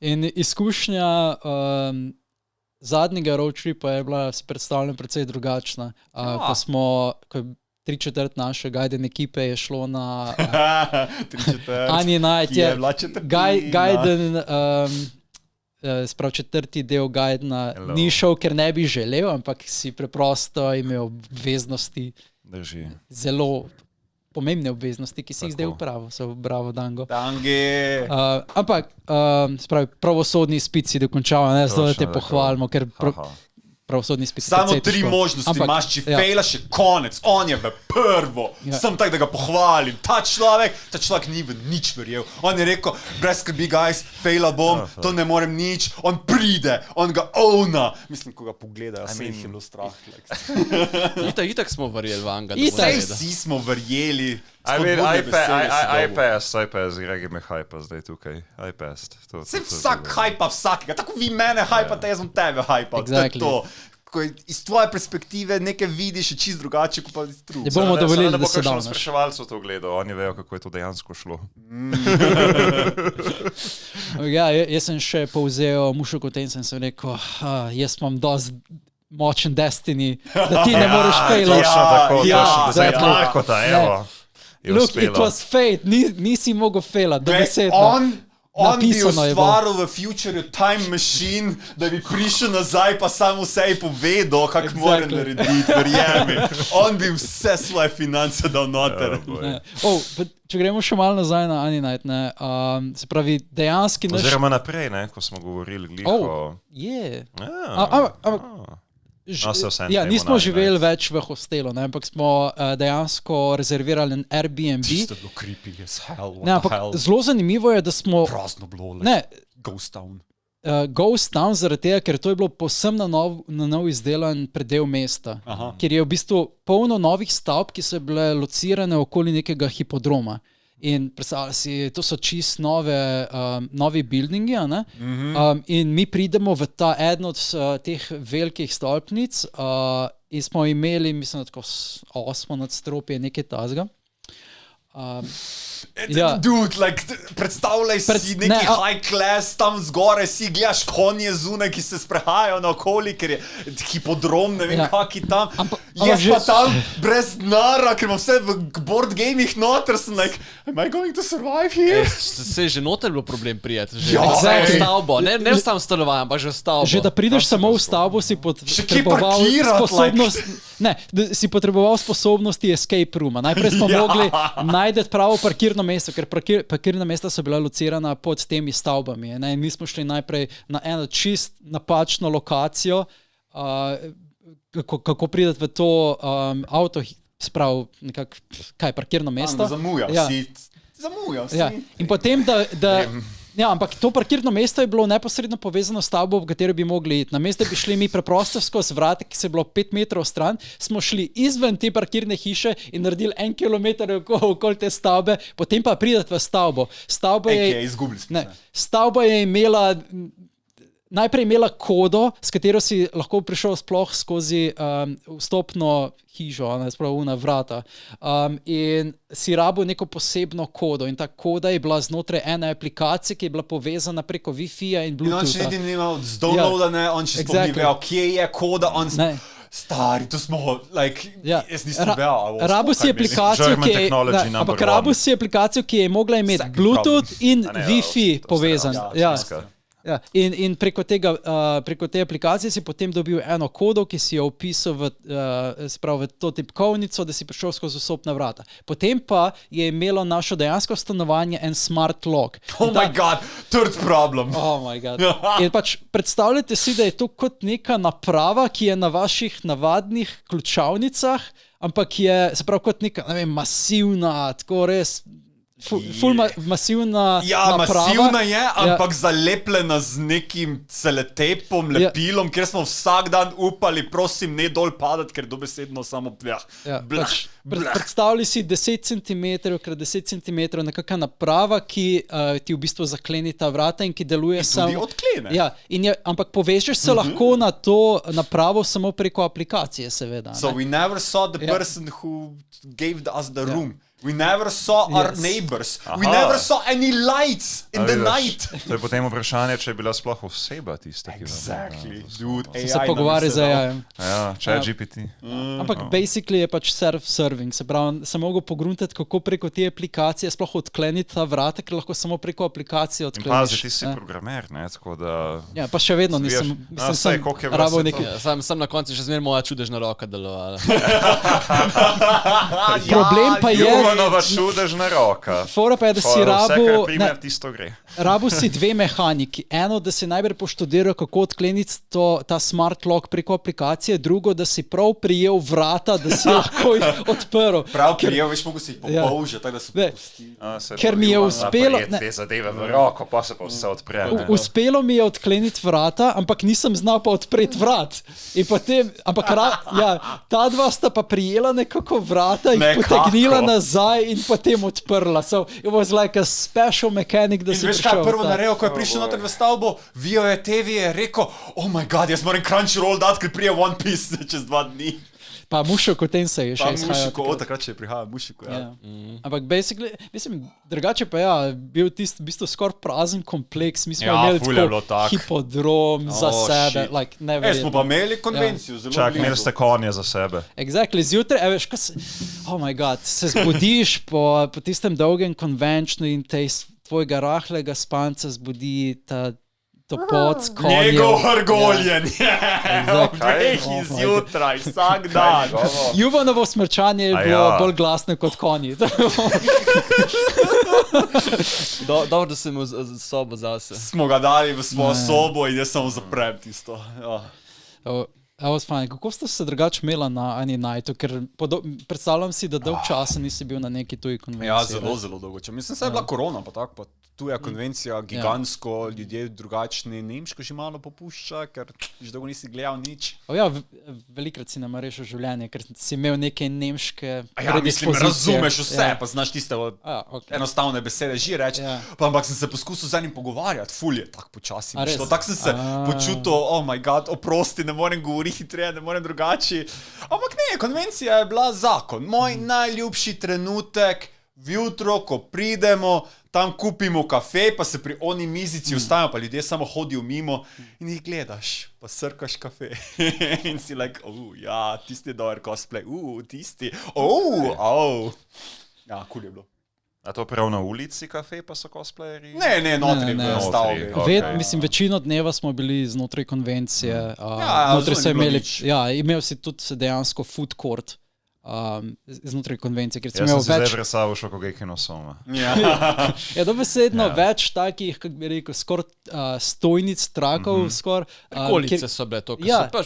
In izkušnja zadnjega road tripa je bila, si predstavljam, precej drugačna. Ko je 3/4 naše Gaiden ekipe je šlo na Ani Night, Gaiden, sprav 4. del Gaidena ni šel, ker ne bi želel, ampak si preprosto imel obveznosti, zelo pomembne obveznosti, ki si jih zdaj upravil. So bravo, Dango. Ampak, spravi, pravosodni izpit si dokončal, ne, zato da te pohvalimo, ker pravosodni izpit. Samo 3 možnosti imaš, če fejlaš, je konec, on je v prvo. Sem tak, da ga pohvalim. Ta človek ni v nič verjel. On je rekel, brez skrbi, guys, fejla bom, to ne morem nič. On pride, on ga owna. Mislim, ko ga pogledajo, se jih je bilo strah. Itak smo verjeli v Anga. Vsi smo verjeli. I passed, Gregi me hajpa zdaj tukaj. I passed. Vsak hajpa vsakega. Tako vi mene hajpate, jaz bom tebe hajpal. Exactly. To je to. Ko iz tvoje perspektive nekaj vidiš je čist drugače, kot pa iz drugega. Ne bomo dovolili, da se davnaš. Spraševalcev to gledal, oni vejo, kako je to dejansko šlo. Jaz sem še povzel Mušo Kotenca in sem rekel, jaz imam dosti močen destiny, da ti ne moreš fejlati. Tako ta, evo. Look, it was fate, nisi mogel fejlati, dobesedno. On bi ustvaril v future time machine, da bi prišel nazaj, pa samo vse povedal, kako mora narediti, verjemi. On bi vse svoje finance dal noter. Če gremo še malo nazaj na Ani Night, se pravi, dejanski naš... Oziroma naprej, ko smo govorili gliho. Nismo živeli več v hostelu, ampak smo dejansko rezervirali Airbnb. Čisto bilo creepy as hell. Zelo zanimivo je, da smo... Prazno bilo, Ghost Town. Ghost Town zaradi tega, ker to je bilo povsem na nov izdelan predel mesta. Ker je v bistvu polno novih stavb, ki so bile locirane okoli nekega hipodroma. In predstavljaj si, to so čist novi buildingi, in mi pridemo v ta eno od teh velikih stolpnic in smo imeli, mislim, da tako 8 nadstropje, nekaj tazga. Dude, predstavljaj si neki high class, tam zgore si gledaš konje zunaj, ki se sprehajajo naokoli, ker je hipodrom, ne vem kaki tam. Jaz pa tam brez denarja, ker imam vse v board gamih noter, sem am I going to survive here? Se je že noter bilo problem prijeti, že v stavbo, ne v sam stanovanje, ampak že v stavbo. Že da prideš samo v stavbo, si potreboval sposobnost, si potreboval sposobnosti escape rooma. Najprej smo mogli najti pravo parkirno mesto, ker parkirna mesta so bila locirana pod temi stavbami. In mi smo šli najprej na eno čist napačno lokacijo, kako prideti v to avto, sprav nekako, parkirno mesto. Zamujal si. In potem, ampak to parkirno mesto je bilo neposredno povezano s stavbo, v katero bi mogli iti. Namesto da bi šli mi preprosto skozi vrata, ki se je bilo 5 metrov stran, smo šli izven te parkirne hiše in naredili 1 kilometer okoli te stavbe, potem pa prideti v stavbo. Stavba je imela... Najprej imela kodo, s katero si lahko prišel sploh skozi vstopno hižo, spravuna vrata. In si rabil neko posebno kodo in ta koda je bila znotraj ene aplikacije, ki je bila povezana preko Wi-Fi-ja in Bluetootha. In on še niti nimal zdownloadane, on še sploh ni vedel, kje je koda, on... Stari, to smo, jaz nisem vedel. Rabil si aplikacijo, ki je mogla imeti Bluetooth in Wi-Fi povezan. In preko te aplikacije si potem dobil eno kodo, ki si jo vpisal v to tipkovnico, da si prišel skozi vstopna vrata. Potem pa je imelo našo dejansko stanovanje en smart lock. Oh my god, third problem. Oh my god. In pač predstavljate si, da je to kot neka naprava, ki je na vaših navadnih ključavnicah, ampak je, se pravi, kot neka, ne vem, masivna, tako res... masivna naprava. Masivna je, ampak zalepljena z nekim celetepom, lepilom, kjer smo vsak dan upali, prosim, ne dol padati, ker dobesedno samo predstavljaj si 10 cm x 10 cm nekakva naprava, ki ti v bistvu zakleni ta vrata in ki deluje samo... In tudi odklene. Ampak povežeš se lahko na to napravo samo preko aplikacije, seveda. So we never saw the person who gave us the room. We never saw our neighbors. We never saw any lights in the night. To je potem vprašanje, če je bila sploh oseba tista, ki Exactly. Dude, AI Se pogovarja z AI-jem. Ja, ChatGPT. Ampak basically je pač self-serving, se pravi, sem mogel pogruntati, kako preko te aplikacije sploh odkleniti ta vrata, ker lahko samo preko aplikacije odkleniš. Pazi, ti si programer, ne, tako da... Ja, pa še vedno nisem, sem rabo nekaj... Sam na koncu še zmer moja čudežna roka delovala. Problem pa je... Nova čudežna roka. Fora pa je, da si rabu si dve mehaniki. Eno, da si najprej poštudiral, kako odkleniti ta smart lock preko aplikacije, drugo, da si prav prijel vrata, da si lahko jih odprl. Prav prijel, veš, mogo si jih popolžil, tako da se popusti. Ker mi je uspelo... Te zadeve v roko, pa se pa vse odpre. Uspelo mi je odkleniti vrata, ampak nisem znal pa odpreti vrat. In potem, ta dva sta pa prijela nekako vrata in potegnila nazaj in potem odprla. So it was like a special mechanic, da si prišel. In veš kaj prvo naredil, ko je prišel noter v stavbo, vijo je TV, je rekel, oh my god, jaz moram Crunchyroll dati, ker prije One Piece čez 2 dni. Pa Mušiko Tensei je še izhajal. Pa Mušiko, takrat še je prihajal Mušiko, ja. Ampak basically, mislim, drugače pa bil tist v bistvu skoraj prazen kompleks. Mi smo imeli tako hipodrom za sebe. Smo pa imeli konvencijo, zelo blizu. Čak, imeli ste konje za sebe. Exactly, zjutraj, veš, oh my god, se zbudiš po tistem dolgem konvenčnu in tvojega rahlega spanca zbudi ta topot s konjem. Njegov hrgoljen. Zjutraj, vsak dan. Juvanovo smrčanje je bilo bolj glasno kot konji. Dobro, da sem v sobo zase. Smo ga dali v svojo sobo in jaz samo zaprem tisto. Kako ste se drugače imela na Ani Nightu? Ker predstavljam si, da dolg časa nisi bil na neki tuji konvenciji. Ja, zelo dolgo. Mislim, se je bila korona, pa tako, pa tuja konvencija, gigantsko, ljudje drugačni, nemško že malo popušča, ker že dolgo nisi gledal nič. Velikrat si nama rešil življenje, ker si imel neke nemške mislim, razumeš vse, pa znaš tiste enostavne besede že reči, ampak sem se poskusil z enim pogovarjati, ful je tako počasi. Tako sem se počutil, oh my god, oprosti, ne morem govoriti hitreje, ne morem drugače. Ampak ne, konvencija je bila zakon. Moj najljubši trenutek, vjutro, ko pridemo, tam kupimo kafe, pa se pri oni mizici ostajajo, pa ljudje samo hodijo mimo in jih gledaš, pa srkaš kafe. In si like, tisti je dober cosplay, tisti, Ja, kul je bilo. A to prav na ulici kafe, pa so cosplayeri? Ne, notri v stavbi. Mislim, večino dneva smo bili znotraj konvencije. Notri so imeli, imel si tudi dejansko food court. Znotraj konvencije, ker sem imel več... Jaz sem si zdaj predstavil šoko Gekino Soma. Je dobesedno več takih, kako bi rekel, skoraj stojnic, trakov, skoraj... Prikolice so bile to,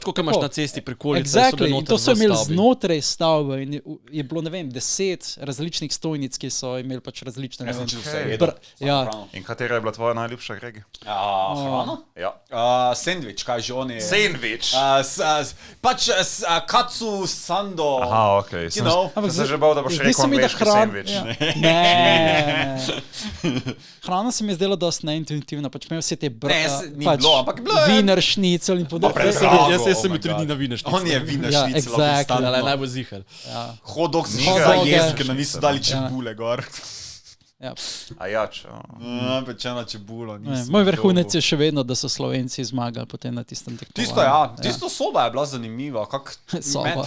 kot imaš na cesti prikolice. Exactly, in to so imeli znotraj stavbe in je bilo, ne vem, 10 različnih stojnic, ki so imeli pač različne... In katera je bila tvoja najljubša, Gregi? Hrana? Ja. Sandvič, kaj že on je... Sandvič? Pač katsu sando... Sem se že bal, da boš rekel angleški sandvič. Ne. Hrana se mi je zdela dosti neintuitivna, pač imel vse te Wiener Schnitzel in podobno. Jaz sem bil 3 dni na Wiener Schnitzel. On je Wiener Schnitzel. Najbolj zihar. Hot dog z jez, ker nam niso dali čebule gor. Pečena čebulo. Moj vrhunec je še vedno, da so Slovenci zmagali potem na tistem tekmovanju. Tisto soba je bila zanimiva. Soba.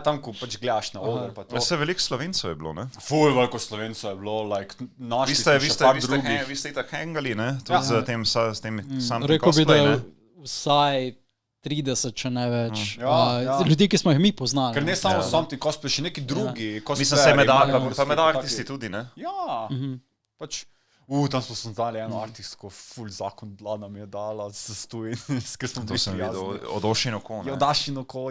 Tam, ko pač gledaš na oder. Veliko Slovencov je bilo, ne? Ful, veliko Slovencov je bilo. Vi ste itak hangali, ne? Tudi s tem samtim rekel bi, da vsaj 30, če ne več. Ljudi, ki smo jih mi poznali. Ker ne samo samti cosplay, še neki drugi. Mislim, se med artisti tudi, ne? Ja, pač... tam smo se dali eno artistko, ful zakon bila nam je dala, se stoji, ker smo bili prijazni. To sem videl, od Ošino ko, ne? Od Ošino ko,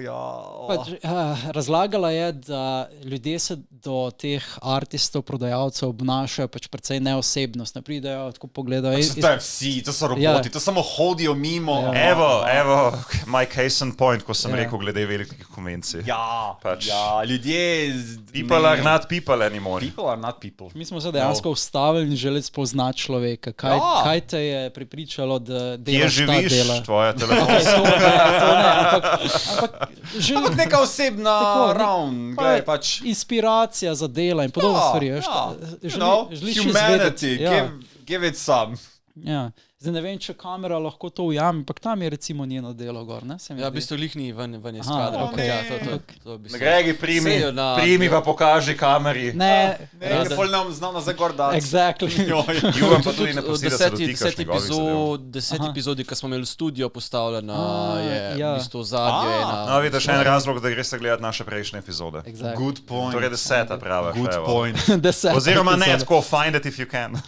razlagala je, da ljudje se do teh artistov, prodajalcev obnašajo pač precej neosebnost, ne pridejo, tako pogledajo. To je vsi, to so roboti, to samo hodijo mimo. Evo, my case in point, ko sem rekel glede velikih konvencij. Ljudje... People are not people anymore. People are not people. Mi smo se dejansko ustavili in želeli pozna človeka? Kaj te je pripričalo, da delaš ta dela? Kje živiš, tvoja telefonska? Ampak neka osebna ravn. Inspiracija za dela in podobne stvari. Humanity, give it some. Ja. Zdaj ne vem, če kamera lahko to ujame, ampak tam je recimo njeno delo gor, ne? Ja, v bistvu lihni ven je skladra. Gregi, primi pa pokaži kameri. Ne, pol nam znamo za gor dati. Exactly. Juvam pa tudi ne pusti, da se dotikaš njegovih zadev. 10 epizodi, ko smo imeli studio postavljeno, je v bistvu zadnje ena. No, vidiš, en razlog, da greš gledati naše prejšnje epizode. Good point. Torej 10 prava. Good point. Oziroma ne, tako find it if you can.